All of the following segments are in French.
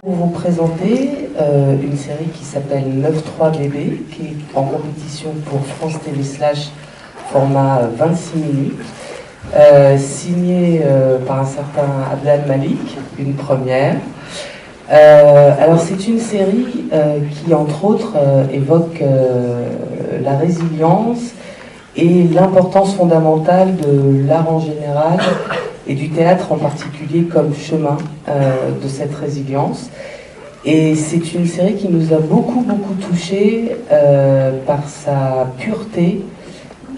Pour vous présenter une série qui s'appelle 9-3 bébé, qui est en compétition pour France TV Slash, format 26 minutes, signée par un certain Abdel Malik, une première. Alors c'est une série qui entre autres évoque la résilience et l'importance fondamentale de l'art en général et du théâtre en particulier comme chemin de cette résilience. Et c'est une série qui nous a beaucoup touchés par sa pureté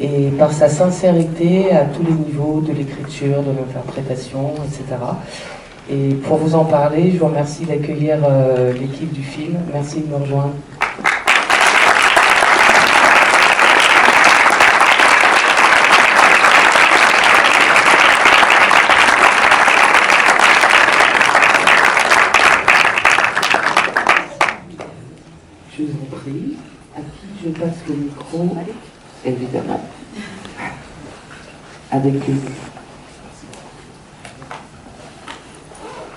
et par sa sincérité à tous les niveaux de l'écriture, de l'interprétation, etc. Et pour vous en parler, je vous remercie d'accueillir l'équipe du film. Merci de me rejoindre. Je vous en prie. À qui je passe le micro? Évidemment. Avec lui.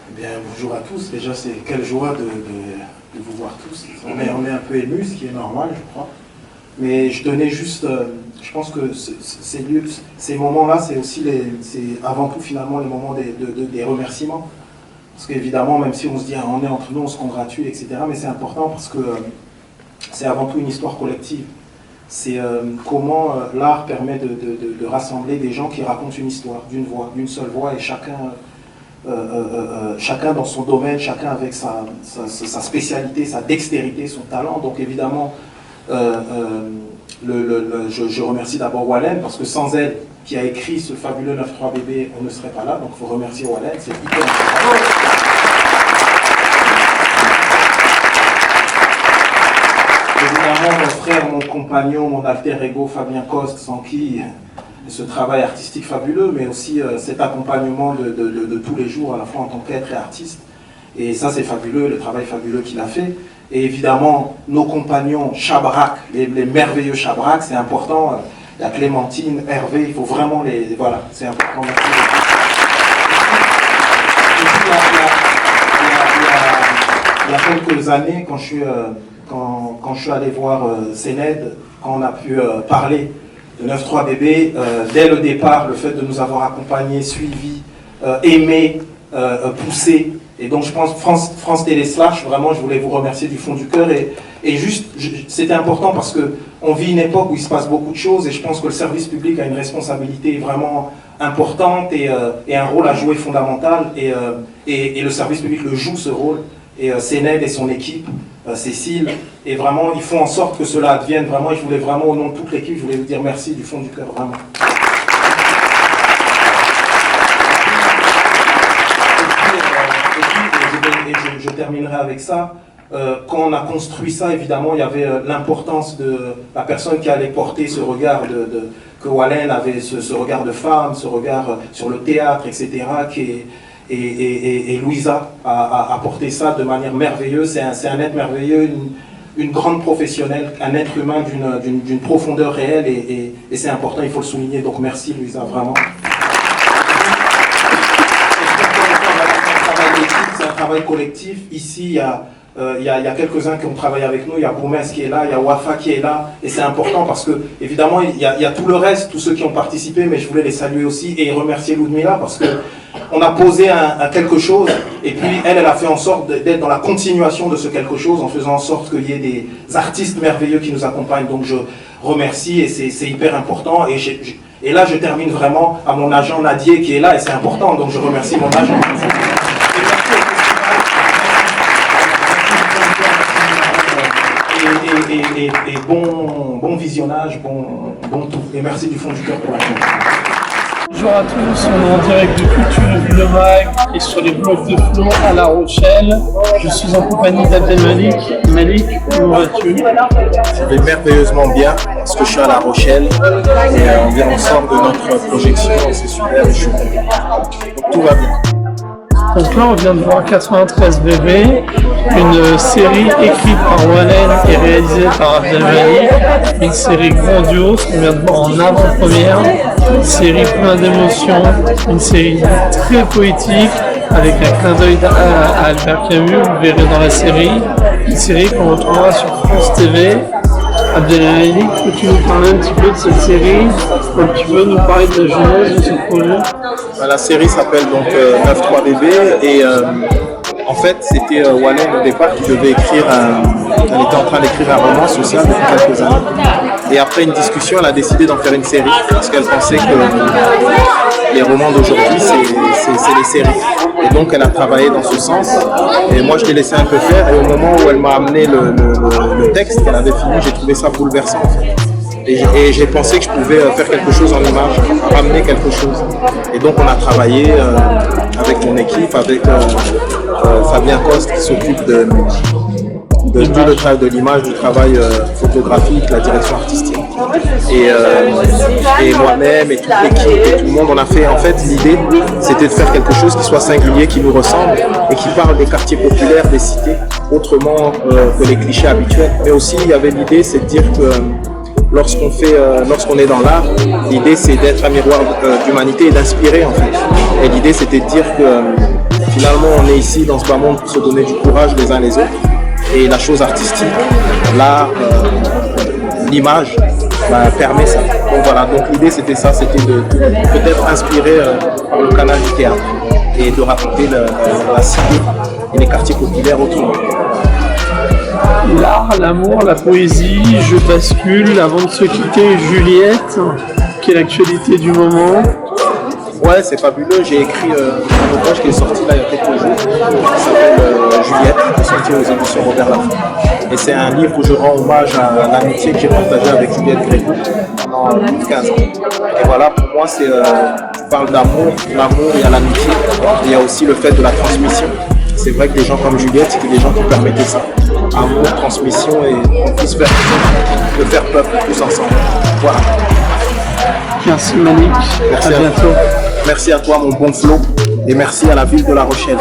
Eh bien, bonjour à tous. Déjà, c'est quelle joie de vous voir tous. On est un peu émus, ce qui est normal, je crois. Mais je tenais juste, je pense que ces moments-là, c'est aussi c'est avant tout finalement les moments des remerciements. Parce qu'évidemment, même si on se dit, on est entre nous, on se congratule, etc. Mais c'est important parce que c'est avant tout une histoire collective. C'est comment l'art permet de rassembler des gens qui racontent une histoire, d'une voix, d'une seule voix, et chacun dans son domaine, chacun avec sa spécialité, sa dextérité, son talent. Donc évidemment, je remercie d'abord Wallen, parce que sans elle, qui a écrit ce fabuleux 9-3 bébé, on ne serait pas là. Donc il faut remercier Wallen, c'est hyper important. Évidemment, mon frère, mon compagnon, mon alter ego Fabien Coste, sans qui ce travail artistique fabuleux, mais aussi cet accompagnement de tous les jours, à la fois en tant qu'être et artiste. Et ça, c'est fabuleux, le travail fabuleux qu'il a fait. Et évidemment, nos compagnons Chabrac, les merveilleux Chabrac, c'est important. La Clémentine, Hervé, il faut vraiment les... Voilà, c'est important. Il y a quelques années, quand je suis allé voir Sénède, quand on a pu parler de 9-3 bébé, dès le départ, le fait de nous avoir accompagnés, suivis, aimés, poussés. Et donc je pense France Télé Slash, vraiment je voulais vous remercier du fond du cœur. Et juste, c'était important parce qu'on vit une époque où il se passe beaucoup de choses et je pense que le service public a une responsabilité vraiment importante et un rôle à jouer fondamental. Et le service public le joue ce rôle. Et Sénède et son équipe, Cécile, et vraiment ils font en sorte que cela advienne vraiment. Et je voulais vraiment au nom de toute l'équipe, je voulais vous dire merci du fond du cœur, vraiment. Et je terminerai avec ça. Quand on a construit ça, évidemment, il y avait l'importance de la personne qui allait porter ce regard que Wallen avait, ce regard de femme, ce regard sur le théâtre, etc. Et Louisa a porté ça de manière merveilleuse. C'est un être merveilleux, une grande professionnelle, un être humain d'une profondeur réelle et c'est important, il faut le souligner. Donc merci Louisa, vraiment. C'est un travail collectif. Ici, il y a quelques-uns qui ont travaillé avec nous. Il y a Boumès qui est là, il y a Wafa qui est là. Et c'est important parce que, évidemment, il y a tout le reste, tous ceux qui ont participé, mais je voulais les saluer aussi et remercier Ludmila parce que on a posé un quelque chose et puis elle a fait en sorte d'être dans la continuation de ce quelque chose en faisant en sorte qu'il y ait des artistes merveilleux qui nous accompagnent. Donc je remercie et c'est hyper important. Et là, je termine vraiment à mon agent Nadier qui est là et c'est important. Donc je remercie mon agent. Et bon visionnage, bon tout. Et merci du fond du cœur pour la chance. Bonjour à tous, on est en direct de Culture Le Mag et sur les blocs de Flon à La Rochelle. Je suis en compagnie d'Abdel Malik. Malik, comment vas-tu? Je vais merveilleusement bien parce que je suis à La Rochelle et on vient ensemble de notre projection, c'est super et je suis content. Donc tout va bien. Donc là, on vient de voir 93 bébés, une série écrite par Wallen et réalisée par Abdel Malik, une série grandiose qu'on vient de voir en avant-première, une série pleine d'émotions, une série très poétique, avec un clin d'œil à Albert Camus, vous verrez dans la série, une série qu'on retrouvera sur France TV. Abdelhalik, peux-tu nous parler un petit peu de cette série? Tu peux nous parler de la genèse de ce projet? La série s'appelle donc 9-3 bébés et en fait c'était Wallen au départ qui devait écrire elle était en train d'écrire un roman social depuis quelques années et après une discussion elle a décidé d'en faire une série parce qu'elle pensait que les romans d'aujourd'hui c'est les séries et donc elle a travaillé dans ce sens et moi je l'ai laissé un peu faire et au moment où elle m'a amené le texte qu'elle avait fini j'ai trouvé ça bouleversant en fait. Et j'ai pensé que je pouvais faire quelque chose en image, ramener quelque chose. Et donc on a travaillé avec mon équipe, avec Fabien Coste qui s'occupe de tout le travail de l'image, du travail photographique, la direction artistique. Et moi-même et toute l'équipe et tout le monde, on a fait en fait l'idée, c'était de faire quelque chose qui soit singulier, qui nous ressemble et qui parle des quartiers populaires, des cités, autrement que les clichés habituels. Mais aussi il y avait l'idée, c'est de dire que lorsqu'on est dans l'art, l'idée c'est d'être un miroir d'humanité et d'inspirer en fait. Et l'idée c'était de dire que finalement on est ici dans ce bas monde pour se donner du courage les uns les autres. Et la chose artistique, l'art, l'image permet ça. Donc voilà, donc l'idée c'était ça, c'était de peut-être inspirer par le canal du théâtre et de raconter la cité et les quartiers populaires autrement. L'art, l'amour, la poésie, je bascule. Avant de se quitter, Juliette, qui est l'actualité du moment. Ouais, c'est fabuleux. J'ai écrit un ouvrage qui est sorti là il y a quelques jours, qui s'appelle Juliette, qui est sorti aux éditions Robert Laffont. Et c'est un livre où je rends hommage à l'amitié que j'ai partagée avec Juliette Grégoire pendant plus de 15 ans. Et voilà, pour moi, je parle d'amour, l'amour, il y a l'amitié, il y a aussi le fait de la transmission. C'est vrai que des gens comme Juliette, c'était des gens qui permettaient ça. Amour, transmission et on puisse faire peuple tous ensemble. Voilà. Merci Malik, merci à bientôt. Merci à toi mon bon Flo et merci à la ville de La Rochelle.